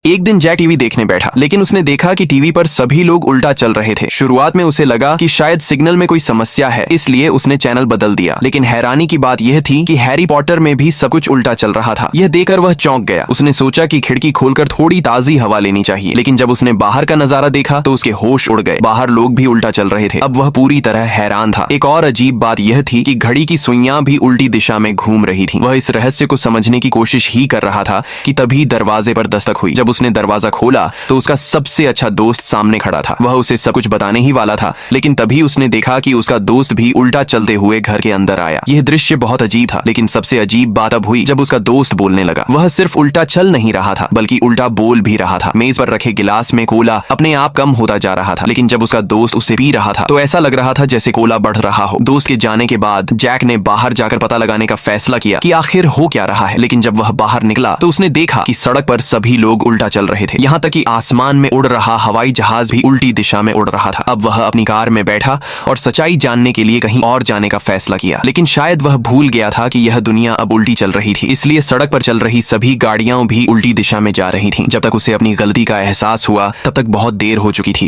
एक दिन Jack TV देखने बैठा, लेकिन उसने देखा कि टीवी पर सभी लोग उल्टा चल रहे थे। शुरुआत में उसे लगा कि शायद सिग्नल में कोई समस्या है, इसलिए उसने चैनल बदल दिया। लेकिन हैरानी की बात यह थी कि हैरी पॉटर में भी सब कुछ उल्टा चल रहा था। यह देखकर वह चौंक गया। उसने सोचा कि खिड़की खोलकर थोड़ी ताजी हवा लेनी चाहिए, लेकिन जब उसने बाहर का नजारा देखा तो उसके होश उड़ गए। बाहर लोग भी उल्टा चल रहे थे। अब वह पूरी तरह हैरान था। एक और अजीब बात यह थी कि घड़ी की सुइयां भी उल्टी दिशा में घूम रही थी। वह इस रहस्य को समझने की कोशिश ही कर रहा था कि तभी दरवाजे पर दस्तक हुई। जब उसने दरवाजा खोला तो उसका सबसे अच्छा दोस्त सामने खड़ा था। वह उसे सब कुछ बताने ही वाला था, लेकिन तभी उसने देखा कि उसका दोस्त भी उल्टा चलते हुए घर के अंदर आया। यह दृश्य बहुत अजीब था, लेकिन सबसे अजीब बात अब हुई जब उसका दोस्त बोलने लगा। वह सिर्फ उल्टा चल नहीं रहा था, बल्कि उल्टा बोल भी रहा था। मेज पर रखे गिलास में कोला अपने आप कम होता जा रहा था, लेकिन जब उसका दोस्त उसे पी रहा था तो ऐसा लग रहा था जैसे कोला बढ़ रहा हो। दोस्त के जाने के बाद जैक ने बाहर जाकर पता लगाने का फैसला किया कि आखिर हो क्या रहा है। लेकिन जब वह बाहर निकला तो उसने देखा कि सड़क पर सभी लोग उल्टा चल रहे थे। यहाँ तक कि आसमान में उड़ रहा हवाई जहाज भी उल्टी दिशा में उड़ रहा था। अब वह अपनी कार में बैठा और सच्चाई जानने के लिए कहीं और जाने का फैसला किया, लेकिन शायद वह भूल गया था कि यह दुनिया अब उल्टी चल रही थी। इसलिए सड़क पर चल रही सभी गाड़ियां भी उल्टी दिशा में जा रही थीं। जब तक उसे अपनी गलती का एहसास हुआ तब तक बहुत देर हो चुकी थी।